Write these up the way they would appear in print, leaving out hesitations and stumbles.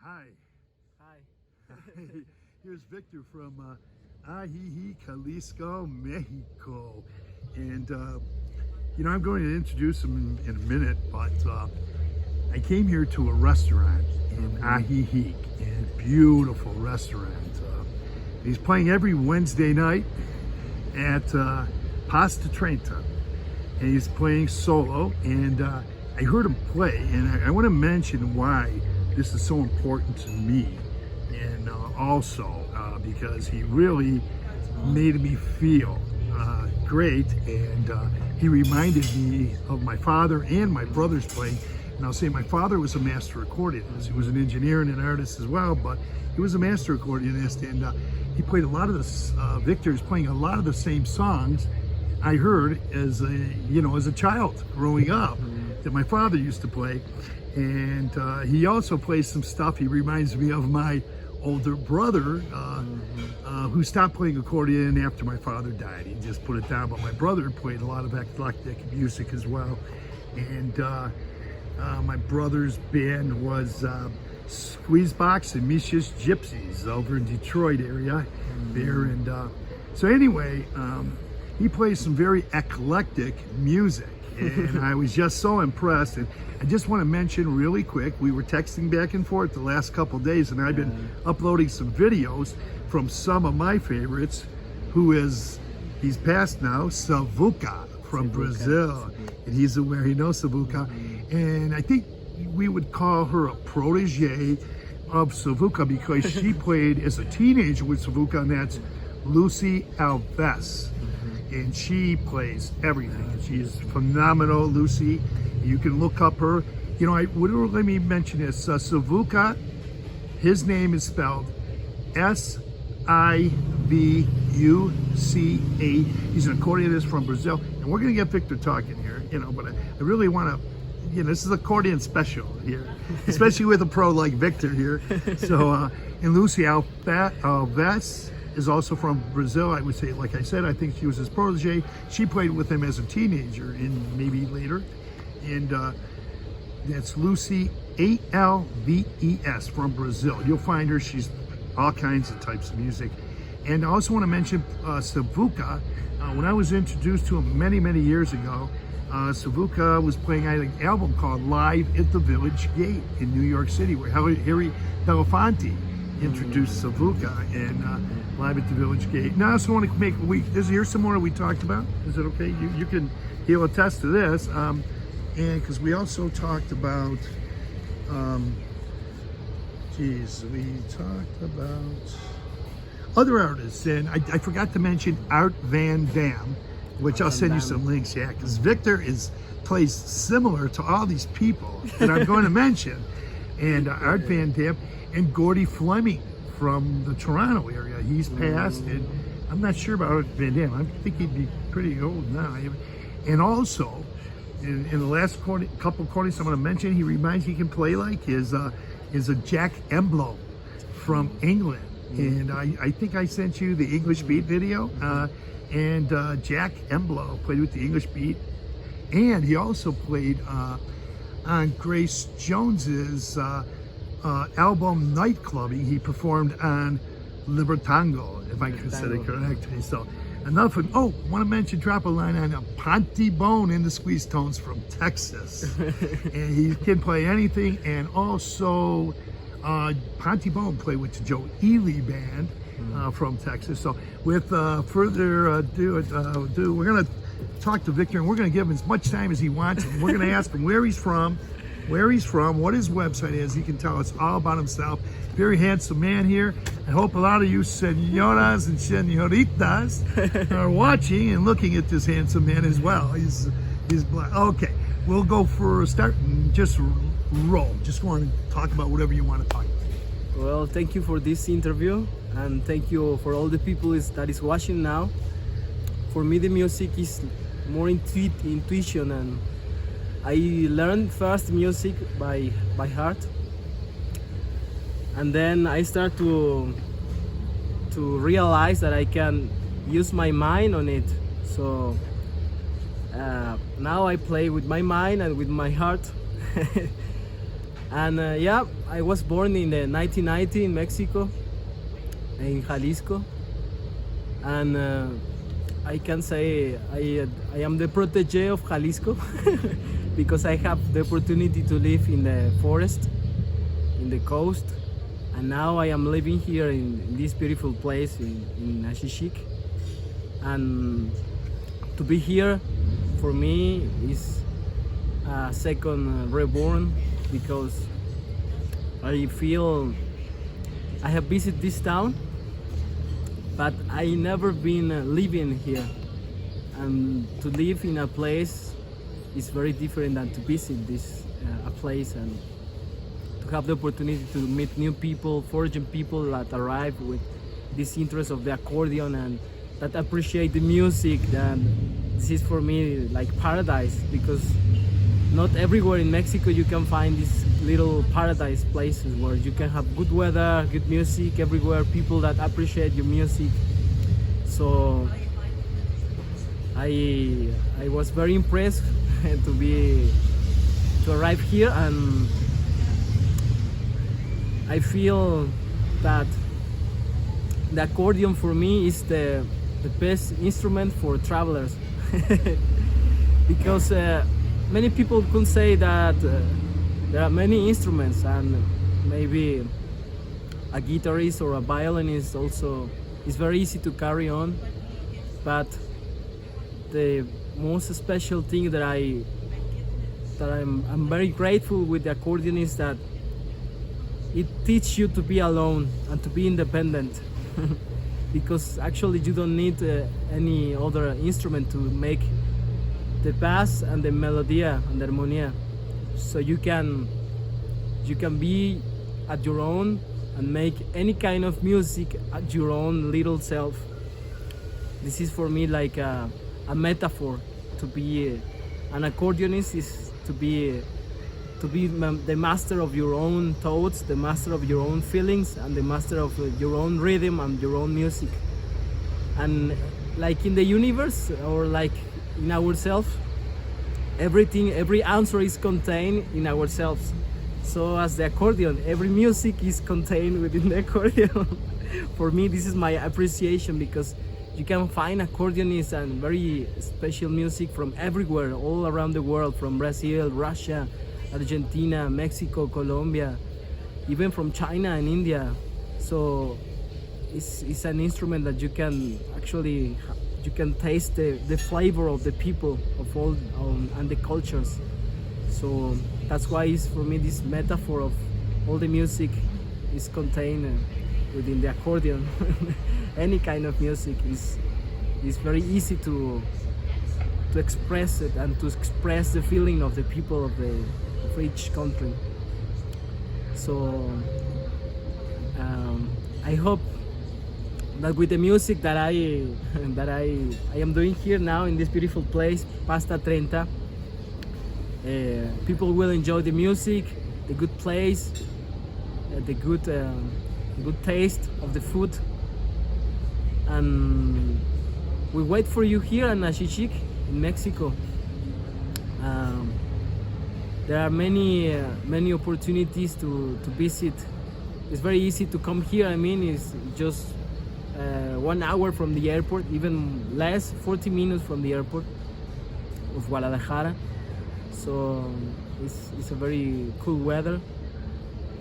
Hi. Hi. Here's Victor from Ajijic, Jalisco, Mexico. And, I'm going to introduce him in a minute, but I came here to a restaurant in Ajijic, and beautiful restaurant. He's playing every Wednesday night at Pasta Trenta, and he's playing solo, and I heard him play, and I want to mention why this is so important to me, and also because he really made me feel great, and he reminded me of my father and my brother's playing. And I'll say my father was a master accordionist. He was an engineer and an artist as well, but he was a master accordionist, and he played a lot of the, Victor's playing a lot of the same songs I heard as a child growing up that my father used to play. And he also plays some stuff. He reminds me of my older brother who stopped playing accordion after my father died. He just put it down, but my brother played a lot of eclectic music as well. And my brother's band was Squeezebox and Misha's Gypsies over in Detroit area there. And so anyway, he plays some very eclectic music, and I was just so impressed. And I just want to mention really quick, we were texting back and forth the last couple days, and I've been uploading some videos from some of my favorites, he's passed now, Savuka from Brazil, and he's aware, he knows Savuka, and I think we would call her a protege of Savuka because she played as a teenager with Savuka, and that's Lucy Alves. And she plays everything. She's phenomenal, Lucy. You can look up her. Let me mention this. Savuka, his name is spelled Sivuca. He's an accordionist from Brazil. And we're going to get Victor talking here, but I really want to, this is accordion special here, especially with a pro like Victor here. So, and Lucy Alves is also from Brazil. I would say, like I said, I think she was his protege. She played with him as a teenager and maybe later. And that's Lucy Alves from Brazil. You'll find her. She's all kinds of types of music. And I also want to mention Savuka. When I was introduced to him many, many years ago, Savuka was playing an album called Live at the Village Gate in New York City, where Harry Belafonte introduced Savuka, and Live at the Village Gate. Now I also want to make here's some more we talked about. Is it okay? He'll attest to this. And because we also talked about, we talked about other artists, and I forgot to mention Art Van Dam, which I'll send you some links, because Victor plays similar to all these people that I'm going to mention, and Art Van Dam, and Gordy Fleming from the Toronto area. He's passed, and I'm not sure about Art Van Dam. I think he'd be pretty old now. And also, in the last couple accordions I'm going to mention, he reminds me he can play like is a Jack Emblo from England. And I think I sent you the English Beat video. And Jack Emblo played with the English Beat. And he also played on Grace Jones's album Nightclubbing. He performed on Libertango, if I can say it correctly. So enough of, want to mention, drop a line on Ponty Bone in the Squeeze Tones from Texas. And he can play anything. And also Ponty Bone played with the Joe Ely Band from Texas. So with further ado, we're going to talk to Victor, and we're going to give him as much time as he wants. And we're going to ask him where he's from, what his website is. He can tell us all about himself. Very handsome man here. I hope a lot of you senoras and senoritas are watching and looking at this handsome man as well. He's black. Okay, we'll go for a start and just roll. Just want to talk about whatever you want to talk about. Well, thank you for this interview, and thank you for all the people that is watching now. For me, the music is more intuition, and I learned first music by heart, and then I start to realize that I can use my mind on it. So now I play with my mind and with my heart. And yeah, I was born in the 1990 in Mexico, in Jalisco, and I can say I am the protege of Jalisco because I have the opportunity to live in the forest, in the coast, and now I am living here in this beautiful place in Ajijic. And to be here for me is a second reborn, because I feel I have visited this town, but I never been living here. And to live in a place is very different than to visit this a place, and to have the opportunity to meet new people, foreign people that arrive with this interest of the accordion and that appreciate the music. And this is for me like paradise, because not everywhere in Mexico you can find these little paradise places where you can have good weather, good music everywhere, people that appreciate your music. So I was very impressed to arrive here, and I feel that the accordion for me is the best instrument for travelers. Because many people could say that there are many instruments, and maybe a guitarist or a violinist also is very easy to carry on, but the most special thing that I'm very grateful with the accordion is that it teaches you to be alone and to be independent. Because actually you don't need any other instrument to make the bass and the melodia and the armonia. So you can be at your own and make any kind of music at your own little self. This is for me like a metaphor. To be an accordionist is to be the master of your own thoughts, the master of your own feelings, and the master of your own rhythm and your own music. And like in the universe, or like in ourselves, every answer is contained in ourselves. So as the accordion, every music is contained within the accordion. For me, this is my appreciation, because you can find accordionists and very special music from everywhere, all around the world, from Brazil, Russia, Argentina, Mexico, Colombia, even from China and India. So it's an instrument that you can actually taste the flavor of the people of all and the cultures. So that's why it's for me this metaphor of all the music is contained within the accordion. Any kind of music is very easy to express it, and to express the feeling of the people of each country. So I hope that with the music that I am doing here now in this beautiful place, Pasta 30, people will enjoy the music, the good place, the good taste of the food, and we wait for you here in Ajijic in Mexico. There are many opportunities to visit. It's very easy to come here. I mean, it's just 1 hour from the airport, even less, 40 minutes from the airport of Guadalajara. So it's a very cool weather,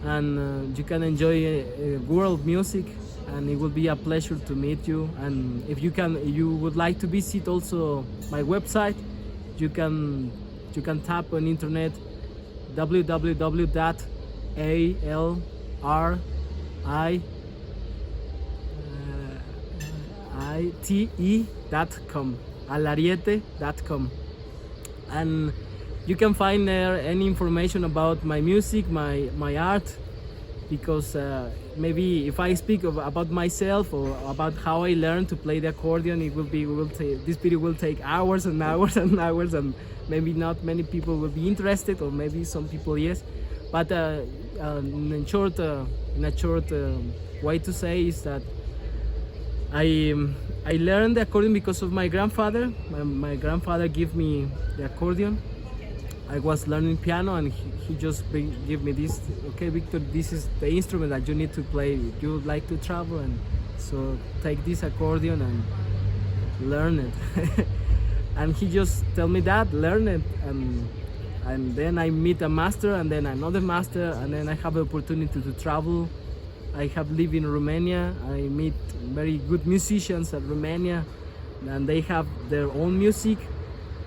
and you can enjoy world music, and it will be a pleasure to meet you. And if you would like to visit also my website, you can tap on internet www.alariete.com, alariete.com, and you can find there any information about my music, my art, because maybe if I speak about myself or about how I learned to play the accordion, this video will take hours and hours and hours, and maybe not many people will be interested, or maybe some people yes. But in a short way to say is that I learned the accordion because of my grandfather. My grandfather gave me the accordion, I was learning piano, and he just give me this. Okay, Victor, this is the instrument that you need to play. You like to travel, and so take this accordion and learn it. And he just tell me that, learn it, and then I meet a master, and then another master, and then I have the opportunity to travel. I have lived in Romania. I meet very good musicians at Romania, and they have their own music.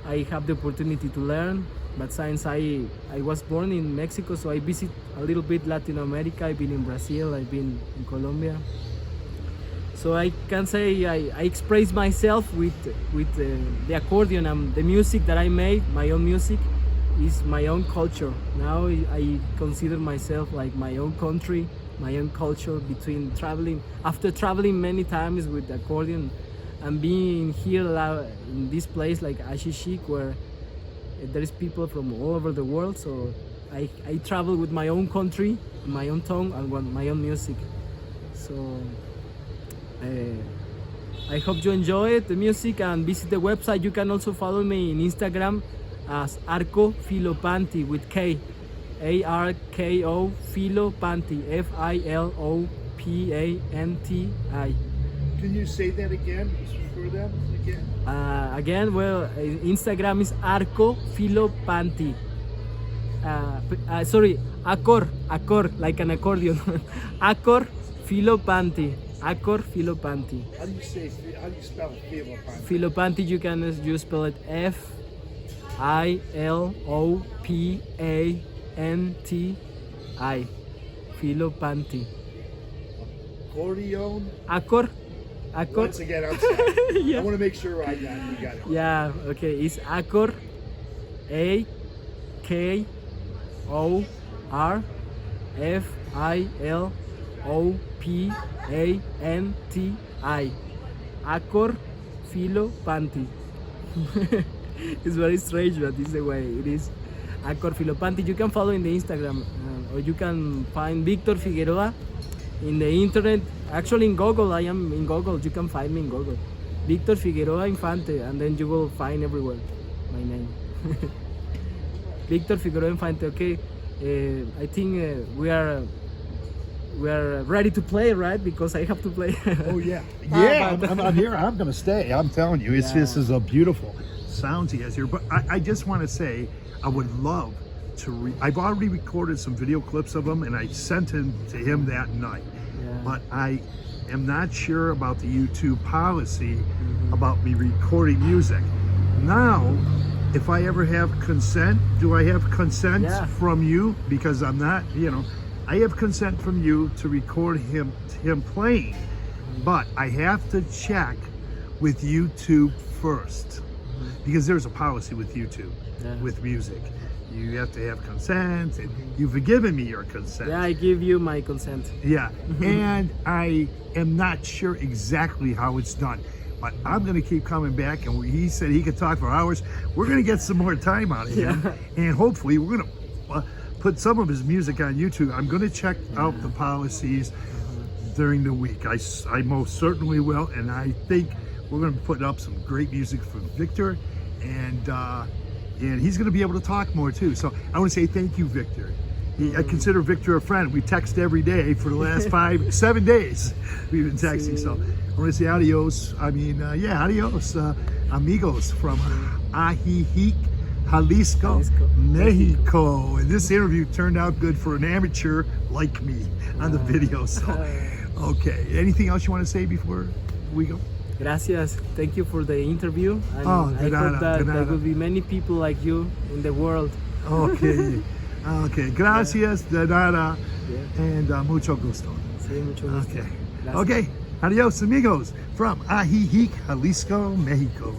I have the opportunity to learn. But since I was born in Mexico, so I visit a little bit Latin America. I've been in Brazil, I've been in Colombia. So I can say I express myself with the accordion, and the music that I made, my own music, is my own culture. Now I consider myself like my own country, my own culture, between traveling. After traveling many times with the accordion and being here in this place like Ajijic, where there is people from all over the world, so I travel with my own country, my own tongue, and my own music. So I hope you enjoy it, the music, and visit the website. You can also follow me in Instagram as Arco Filopanti with K, ARKO Filopanti, FILOPANTI. Can you say that again for them again? Again, well, Instagram is Arco Filopanti. Sorry, Accor, like an accordion. Accor Filopanti. Accor Filopanti. How do you spell Filopanti? Filopanti, you spell it FILOPANTI. Filopanti. Accordion? Accor. Once again, I'm sorry. Yeah. I want to make sure you got it. Yeah, okay, it's Accor, AKORFILOPANTI. Accor Filopanti. It's very strange, but it's the way it is. Accor Filopanti. You can follow in the Instagram, or you can find Victor Figueroa in the internet. Actually, in Google, I am in Google. You can find me in Google, Victor Figueroa Infante, and then you will find everywhere my name. Victor Figueroa Infante. Okay, I think we are ready to play, right? Because I have to play. Oh yeah, I'm here. I'm gonna stay. I'm telling you, this is a beautiful sounds he has here. But I just want to say, I would love to. I've already recorded some video clips of him, and I sent him to him that night. But I am not sure about the YouTube policy about me recording music. Now, if I ever have consent, do I have consent from you? Because I'm not, I have consent from you to record him playing, but I have to check with YouTube first, because there's a policy with YouTube with music. You have to have consent, and you've given me your consent. Yeah, I give you my consent. Yeah, and I am not sure exactly how it's done, but I'm going to keep coming back, and he said he could talk for hours. We're going to get some more time out of him, and hopefully we're going to put some of his music on YouTube. I'm going to check out the policies during the week. I most certainly will, and I think we're going to put up some great music from Victor, and he's going to be able to talk more too. So I want to say thank you, Victor. I consider Victor a friend. We text every day for the last 7 days. We've been texting. So I want to say adios. Adios, amigos from Ajijic, Jalisco, Mexico. And this interview turned out good for an amateur like me on the video. So, okay. Anything else you want to say before we go? Gracias. Thank you for the interview. And I hope that there will be many people like you in the world. Okay. Okay. Gracias, de nada, and mucho gusto. Sí, mucho gusto. Okay. Gracias. Okay. Adios, amigos, from Ajijic, Jalisco, Mexico.